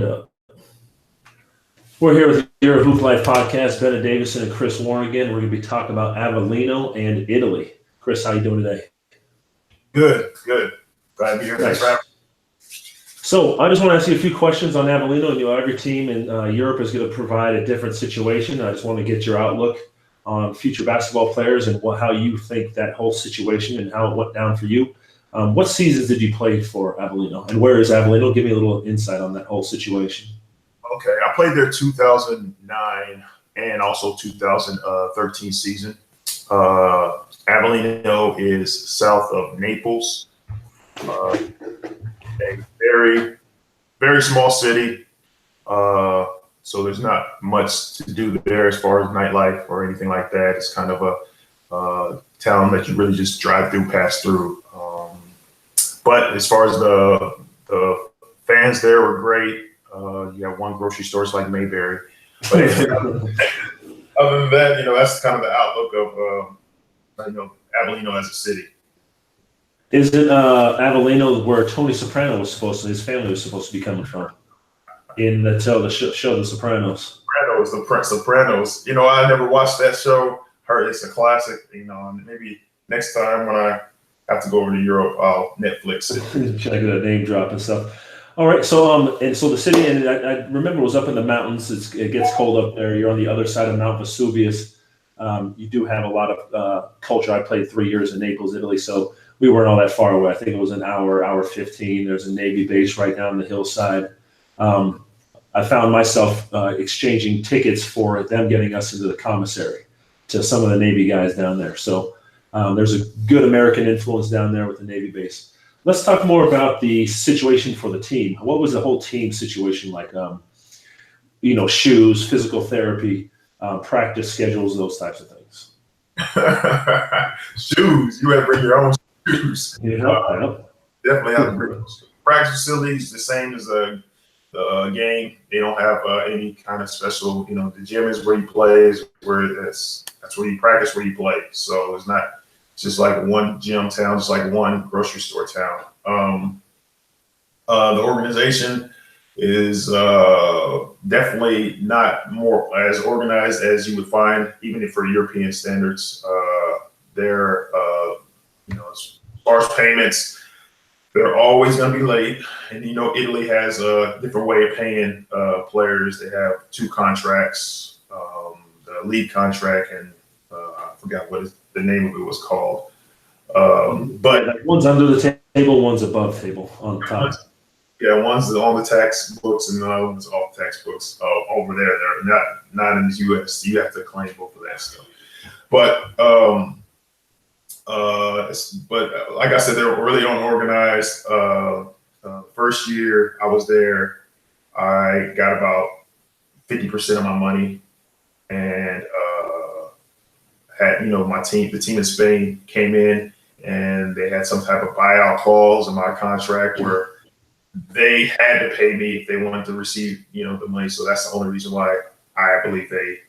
warmed up. We're here with the EuroHooplife podcast. Bennett Davison and Chris Warren again. We're going to be talking about Avellino and Italy. Chris, how you doing today? Good. Glad to be here. Thanks for having me. So I just want to ask you a few questions on Avellino. You know, every team in Europe is going to provide a different situation. I just want to get your outlook on future basketball players and how you think that whole situation and how it went down for you. What seasons did you play for Avellino, and where is Avellino? Give me a little insight on that whole situation. Okay, I played there 2009 and also 2013 season. Avellino is south of Naples. A very, very small city. So there's not much to do there as far as nightlife or anything like that. It's kind of a town that you really just drive through, pass through. But as far as the fans there were great. You have one grocery store, it's like Mayberry. But other than that, that's kind of the outlook of Avellino as a city. Is it Avellino where Tony Soprano was his family was supposed to be coming from in the show The Sopranos? The Sopranos. I never watched that show. Heard it's a classic. And maybe next time when I have to go over to Europe, I'll Netflix it. Check that name drop and stuff. All right, so the city, and I remember it was up in the mountains. It gets cold up there. You're on the other side of Mount Vesuvius. You do have a lot of culture. I played 3 years in Naples, Italy, so we weren't all that far away. I think it was an hour 15. There's a Navy base right down the hillside. I found myself exchanging tickets for them getting us into the commissary to some of the Navy guys down there. So there's a good American influence down there with the Navy base. Let's talk more about the situation for the team. What was the whole team situation like? Shoes, physical therapy, practice schedules, those types of things. Shoes. You have to bring your own shoes. Definitely have to bring those. Practice facilities the same as the game. They don't have any kind of special. The gym is where you play. That's where you practice, where you play. So it's not. It's just like one gym town, just like one grocery store town. The organization is definitely not more as organized as you would find, even for European standards. They're, as far as payments, they're always going to be late. And, Italy has a different way of paying players. They have two contracts, the league contract and I forgot what the name of it was called. But one's under the table, one's above table on top. Yeah, one's on the textbooks and the other one's off textbooks over there. They're not in the U.S. You have to claim both of that stuff. But like I said, they're really unorganized. First year I was there, I got about 50% of my money, and had the team in Spain came in and they had some type of buyout clause in my contract where they had to pay me if they wanted to receive the money. So that's the only reason why I believe they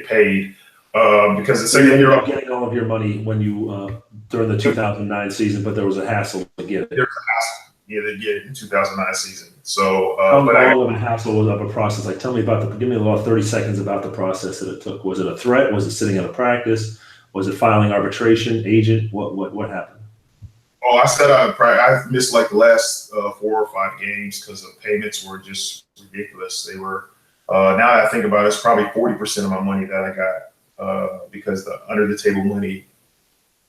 paid because the second year you're getting all of your money when you during the 2009 season, but there was a hassle to get it. There was a hassle. Yeah, they get it in 2009 season. So how long of a hassle was of a process? Like, tell me give me about 30 seconds about the process that it took. Was it a threat? Was it sitting out of practice? Was it filing arbitration? Agent? What happened? Oh, I said I missed like the last 4 or 5 games because the payments were just ridiculous. They were now that I think about it, it's probably 40% of my money that I got because the under the table money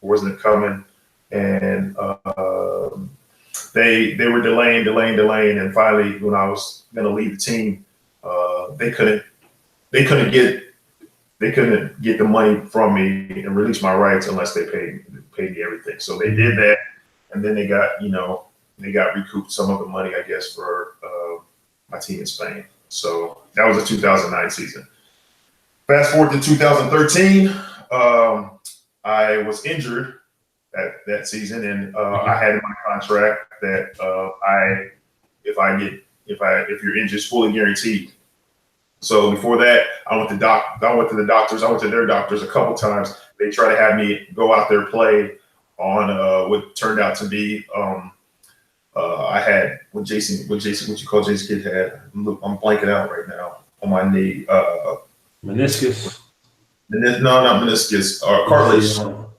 wasn't coming, and they were delaying, and finally, when I was going to leave the team, they couldn't get the money from me and release my rights unless they paid me everything. So they did that, and then they got recouped some of the money, I guess, for my team in Spain. So that was the 2009 season. Fast forward to 2013, I was injured that season, and I had in my contract that if you're injured, it's fully guaranteed. So before that, I went to the doctors. I went to their doctors a couple times. They tried to have me go out there play on what turned out to be I had what you call Jason Kidd had. I'm blanking out right now on my knee. Meniscus. No, not meniscus. Cartilage. ACL.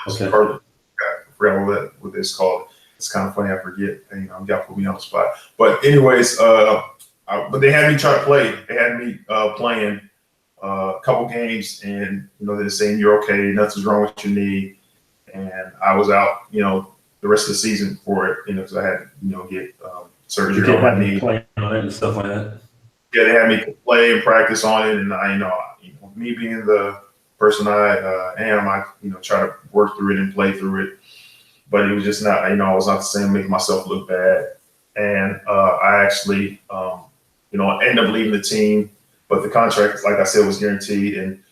Okay. Cartilage. I forgot what it's called. It's kind of funny. I forget. Y'all put me on the spot. But anyways, but they had me try to play. They had me playing a couple games, and they're saying you're okay. Nothing's wrong with your knee, and I was out. The rest of the season for it. Because I had get surgery on my knee. Playing on it and stuff like that. Yeah, they had me play and practice on it, and me being the person I am, I try to work through it and play through it. But it was just not, I was not the same, making myself look bad. And I actually, ended up leaving the team. But the contract, like I said, was guaranteed. And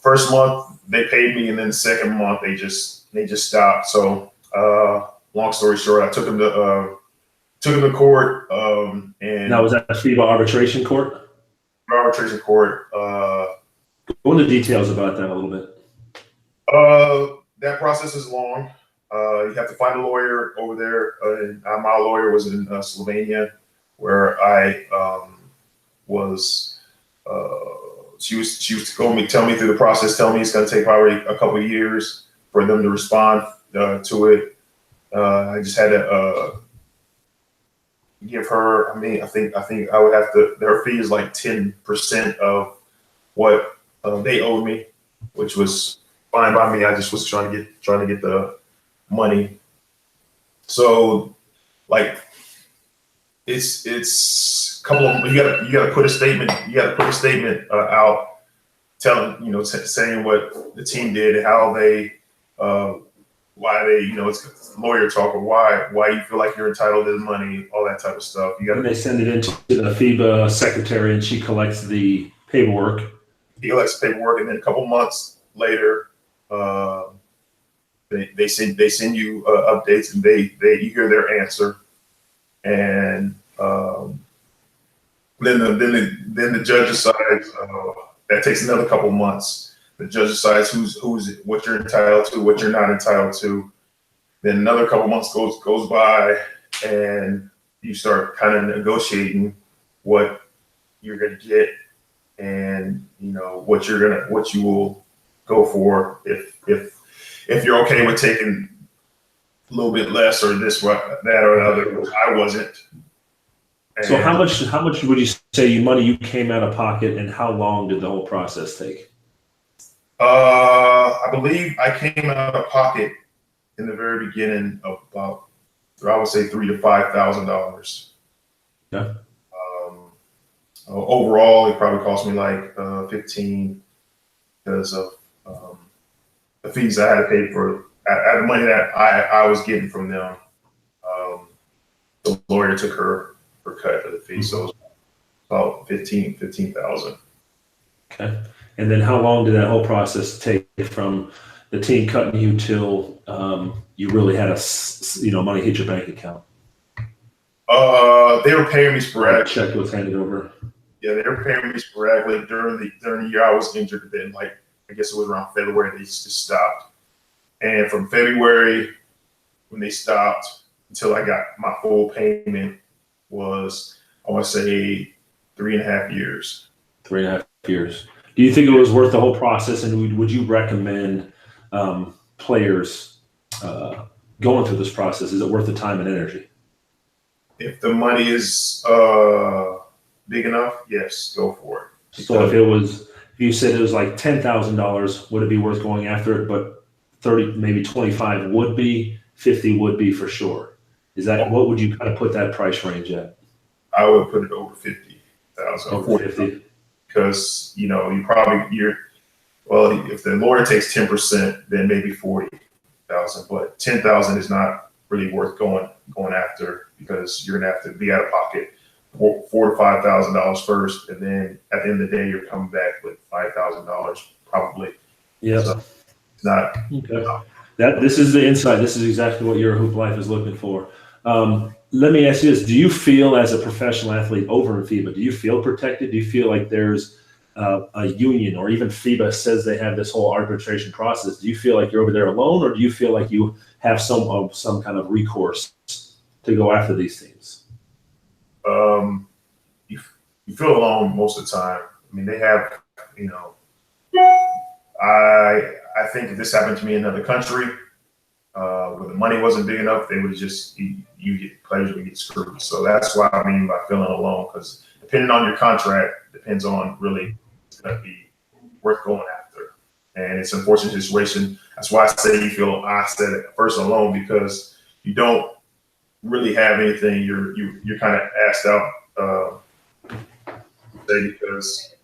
first month they paid me, and then the second month they just stopped. So long story short, I took him to court. And now was that FIBA arbitration court? Arbitration court. Go into details about that a little bit. That process is long. You have to find a lawyer over there. And my lawyer was in Slovenia, where I was. She was going to tell me through the process, tell me it's going to take probably a couple of years for them to respond to it. I just had to give her. I think I would have to. Their fee is like 10% of what they owed me, which was fine by me. I just was trying to get the money. So, like, it's a couple of you gotta put a statement. You gotta put a statement out, telling saying what the team did and how they why they it's lawyer talk, or why you feel like you're entitled to the money, all that type of stuff. You got. And they send it into the FIBA secretary, and she collects the paperwork. He collects the paperwork, and then a couple months later, they send you updates, and you hear their answer, and then the judge decides. That takes another couple months. The judge decides what you're entitled to, what you're not entitled to. Then another couple months goes by, and you start kind of negotiating what you're gonna get, and what you will go for if you're okay with taking a little bit less, or this, that, or another. Which I wasn't. And so how much would you say money you came out of pocket, and how long did the whole process take? I believe I came out of pocket in the very beginning of about, I would say, $3,000 to $5,000. Yeah. Overall, it probably cost me like 15 because of the fees I had to pay for the money that I was getting from them. The lawyer took her cut of the fee, so it was about 15,000. Okay. And then how long did that whole process take from the team cutting you till you really had money hit your bank account? They were paying me sporadically. Check was handed over. Yeah, they were paying me sporadically during the year I was injured. Then, like, I guess it was around February, they just stopped. And from February, when they stopped, until I got my full payment, was, I want to say, 3.5 years. 3.5 years. Do you think it was worth the whole process, and would you recommend players going through this process? Is it worth the time and energy? If the money is big enough, yes, go for it. So if you said it was like $10,000, would it be worth going after it? But 30, maybe 25 would be, 50 would be for sure. Is that what would you kind of put that price range at? I would put it over 50,000. Over 50. Because if the lawyer takes 10%, then maybe 40,000. But 10,000 is not really worth going after, because you're gonna have to be out of pocket $4,000 to $5,000 first, and then at the end of the day, you're coming back with $5,000 probably. Yeah. So it's not. Okay. This is the insight. This is exactly what EuroHooplife is looking for. Let me ask you this. Do you feel, as a professional athlete over in FIBA, do you feel protected? Do you feel like there's a union, or even FIBA says they have this whole arbitration process? Do you feel like you're over there alone, or do you feel like you have some kind of recourse to go after these teams? You, you feel alone most of the time. I mean, they have, you know, I think if this happened to me in another country, where the money wasn't big enough, they would just you get players would get screwed. So that's why I mean by feeling alone, because depending on your contract, depends on really it's going to be worth going after. And it's an unfortunate situation. That's why I say I said it first alone, because you don't really have anything. You're kind of asked out, because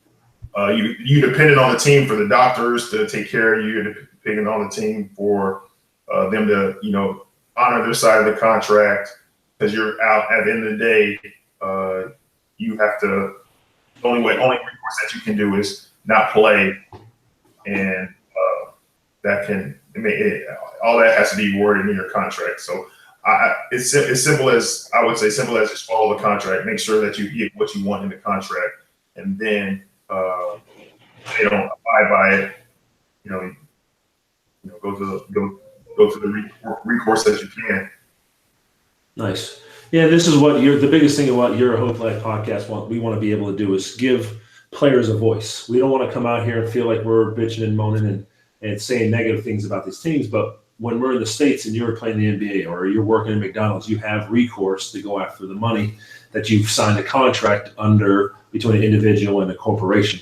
you depended on the team for the doctors to take care of you. You're depending on the team for them to, you know, honor their side of the contract, because you're out at the end of the day. You have to, the only recourse that you can do is not play, and that can all that has to be worded in your contract. So it's simple as, I would say, simple as just follow the contract, make sure that you get what you want in the contract, and then they don't abide by it, you know, go to the recourse that you can. Nice. Yeah, this is what the biggest thing about your EuroHooplife podcast we want to be able to do is give players a voice. We don't want to come out here and feel like we're bitching and moaning and saying negative things about these teams, but when we're in the States and you're playing the NBA or you're working at McDonald's, you have recourse to go after the money that you've signed a contract under between an individual and a corporation.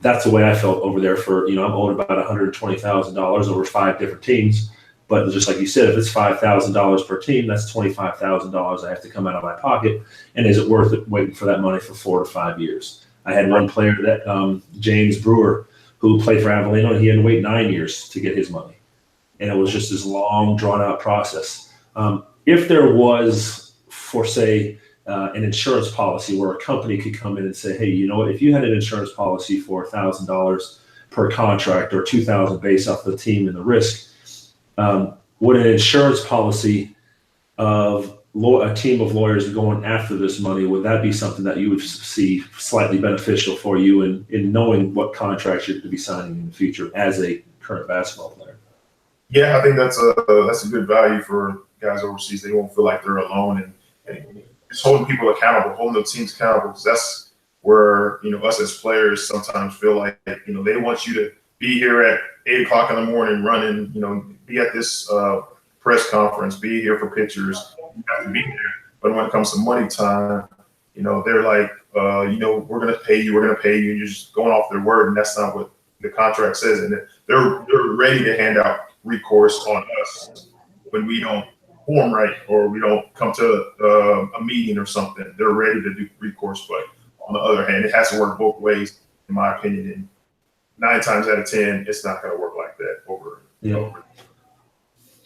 That's the way I felt over there for, I'm owed about $120,000 over 5 different teams. But just like you said, if it's $5,000 per team, that's $25,000 I have to come out of my pocket. And is it worth it waiting for that money for 4 to 5 years? I had one player that James Brewer, who played for Avellino, and he had to wait 9 years to get his money. And it was just this long, drawn-out process. If there was, for say, an insurance policy where a company could come in and say, hey, you know what, if you had an insurance policy for $1,000 per contract or $2,000 based off the team and the risk, would an insurance policy of a team of lawyers going after this money, would that be something that you would see slightly beneficial for you in knowing what contracts you're going to be signing in the future as a current basketball player? Yeah, I think that's a good value for guys overseas. They won't feel like they're alone, and it's holding people accountable, holding the teams accountable, because that's where, us as players sometimes feel like, they want you to be here at 8 o'clock in the morning running, be at this press conference, be here for pictures. You have to be there. But when it comes to money time, they're like, we're going to pay you. We're going to pay you. And you're just going off their word. And that's not what the contract says. And they're ready to hand out recourse on us when we don't perform right or we don't come to a meeting or something. They're ready to do recourse. But on the other hand, it has to work both ways, in my opinion. And 9 times out of 10, it's not going to work like that over.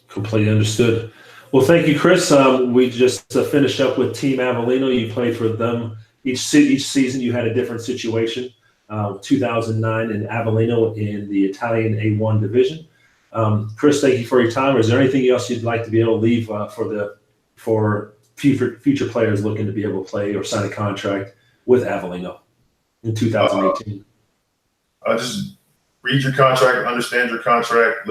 Completely understood. Well, thank you, Chris. We just finished up with Team Avellino. You played for them. Each season you had a different situation. 2009 in Avellino in the Italian A1 division. Chris, thank you for your time. Is there anything else you'd like to be able to leave for future players looking to be able to play or sign a contract with Avellino in 2018? Just read your contract, understand your contract,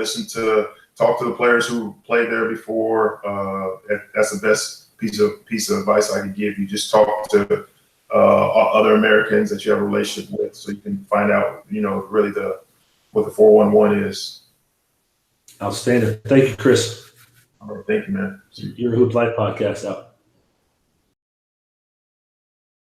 talk to the players who played there before. That's the best piece of advice I could give you. Just talk to other Americans that you have a relationship with, so you can find out, really what the 411 is. Outstanding. Thank you, Chris. All right, thank you, man. Your EuroHooplife podcast out.